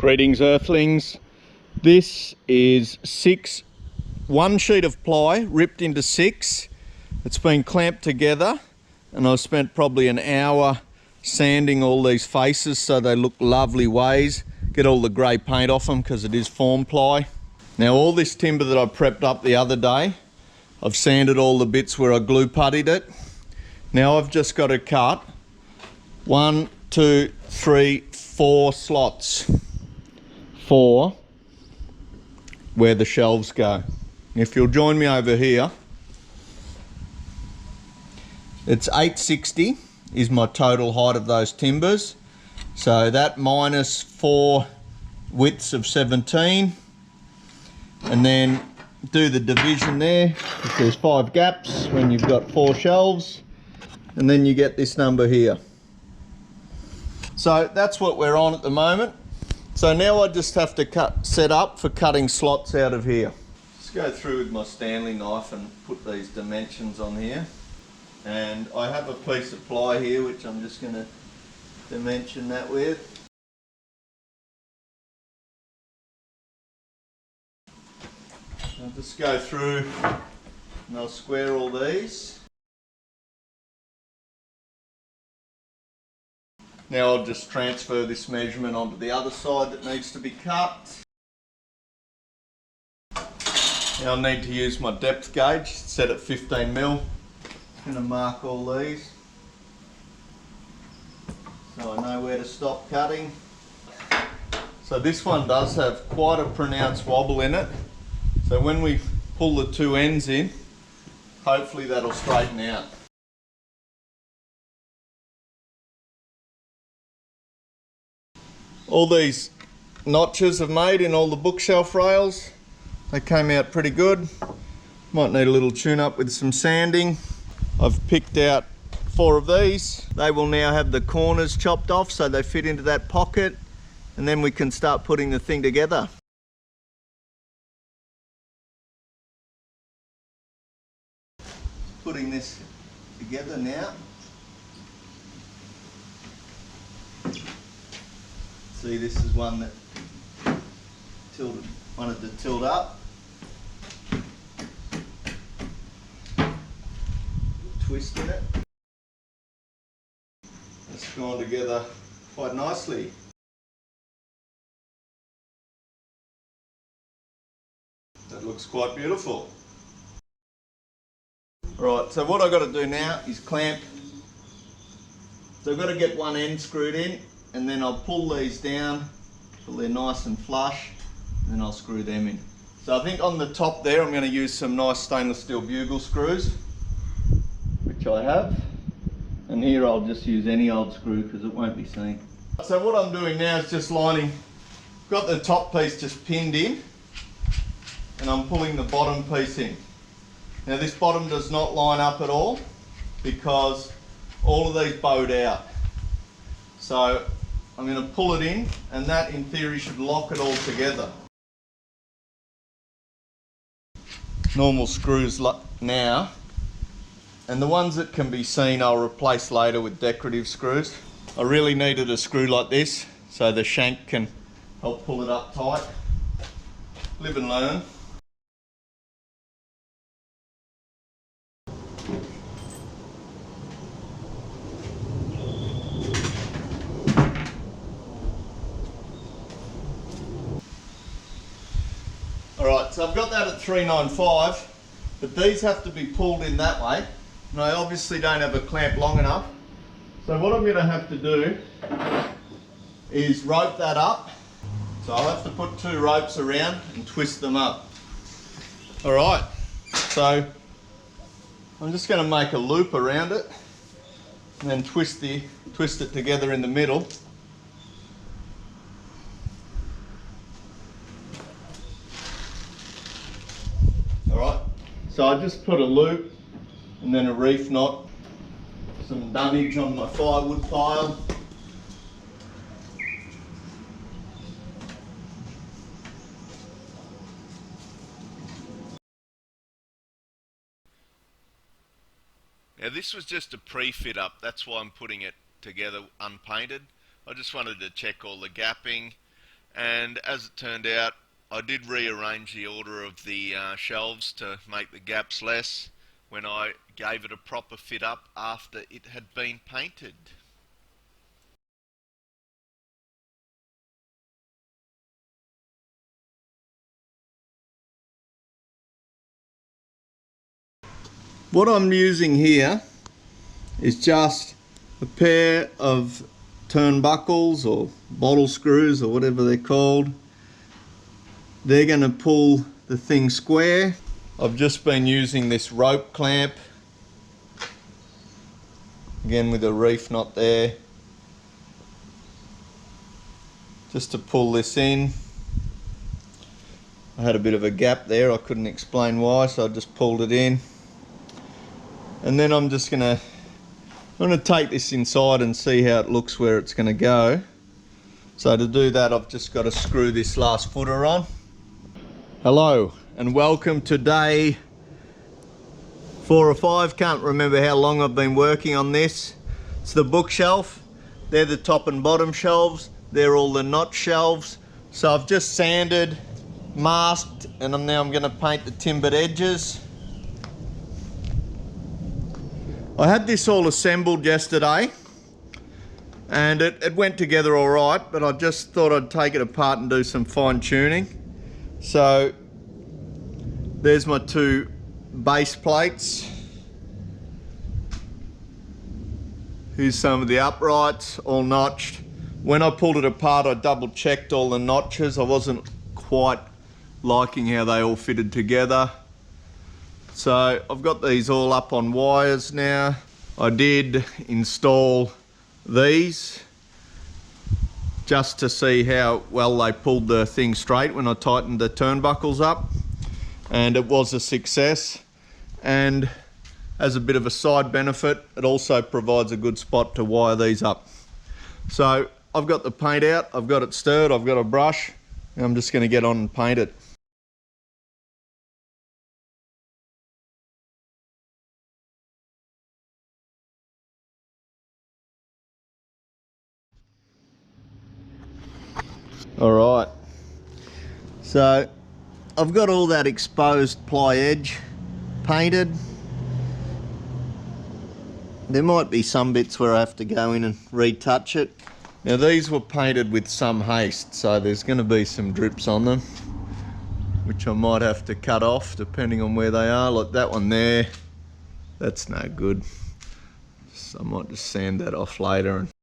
Greetings, Earthlings. This is one sheet of ply ripped into 6. It's been clamped together, and I've spent probably an hour sanding all these faces so they look lovely ways. Get all the grey paint off them because it is form ply. Now, all this timber that I prepped up the other day, I've sanded all the bits where I glue puttied it. Now I've just got to cut 1, 2, 3, 4 slots for where the shelves go. If you'll join me over here, it's 860 is my total height of those timbers. So that minus 4 widths of 17, and then do the division there. If there's 5 gaps when you've got 4 shelves, and then you get this number here. So that's what we're on at the moment. So now I just have to set up for cutting slots out of here. Just go through with my Stanley knife and put these dimensions on here. And I have a piece of ply here which I'm just going to dimension that with. I'll just go through and I'll square all these. Now I'll just transfer this measurement onto the other side that needs to be cut. Now I need to use my depth gauge, set at 15mm. I'm going to mark all these so I know where to stop cutting. So this one does have quite a pronounced wobble in it. So when we pull the 2 ends in, hopefully that'll straighten out. All these notches I've made in all the bookshelf rails, they came out pretty good. Might need a little tune up with some sanding. I've picked out 4 of these. They will now have the corners chopped off so they fit into that pocket, and then we can start putting the thing together. Putting this together now. See, this is one that wanted to tilt up. Twist in it. It's gone together quite nicely. That looks quite beautiful. Right, so what I've got to do now is clamp. So I've got to get one end screwed in, and then I'll pull these down till they're nice and flush, and then I'll screw them in. So I think on the top there I'm going to use some nice stainless steel bugle screws, which I have, and here I'll just use any old screw because it won't be seen. So what I'm doing now is just lining, got the top piece just pinned in, and I'm pulling the bottom piece in. Now this bottom does not line up at all because all of these bowed out. So I'm going to pull it in, and that in theory should lock it all together. Normal screws now, and the ones that can be seen I'll replace later with decorative screws. I really needed a screw like this so the shank can help pull it up tight. Live and learn. Alright, so I've got that at 395, but these have to be pulled in that way, and I obviously don't have a clamp long enough. So what I'm going to have to do is rope that up. So I'll have to put 2 ropes around and twist them up. Alright, so I'm just going to make a loop around it and then twist it together in the middle. Alright, so I just put a loop and then a reef knot, some dunnage on my firewood pile. Now this was just a pre-fit up, that's why I'm putting it together unpainted. I just wanted to check all the gapping And as it turned out, I did rearrange the order of the shelves to make the gaps less when I gave it a proper fit up after it had been painted. What I'm using here is just a pair of turnbuckles or bottle screws or whatever they're called. They're going to pull the thing square. I've just been using this rope clamp, again with a reef knot there, just to pull this in. I had a bit of a gap there, I couldn't explain why, so I just pulled it in. And then I'm going to take this inside and see how it looks where it's going to go. So to do that, I've just got to screw this last footer on. Hello and welcome to day 4 or 5, can't remember how long I've been working on this. It's the bookshelf. They're the top and bottom shelves. They're all the notch shelves. So I've just sanded, masked, and now I'm going to paint the timbered edges. I had this all assembled yesterday and it went together all right, but I just thought I'd take it apart and do some fine tuning. So there's my 2 base plates. Here's some of the uprights, all notched. When I pulled it apart, I double checked all the notches. I wasn't quite liking how they all fitted together. So I've got these all up on wires now. I did install these just to see how well they pulled the thing straight when I tightened the turnbuckles up, and it was a success. And as a bit of a side benefit, it also provides a good spot to wire these up. So I've got the paint out, I've got it stirred, I've got a brush, and I'm just going to get on and paint it. Alright, so I've got all that exposed ply edge painted. There might be some bits where I have to go in and retouch it. Now these were painted with some haste, so there's going to be some drips on them, which I might have to cut off depending on where they are. Like that one there, that's no good. So I might just sand that off later and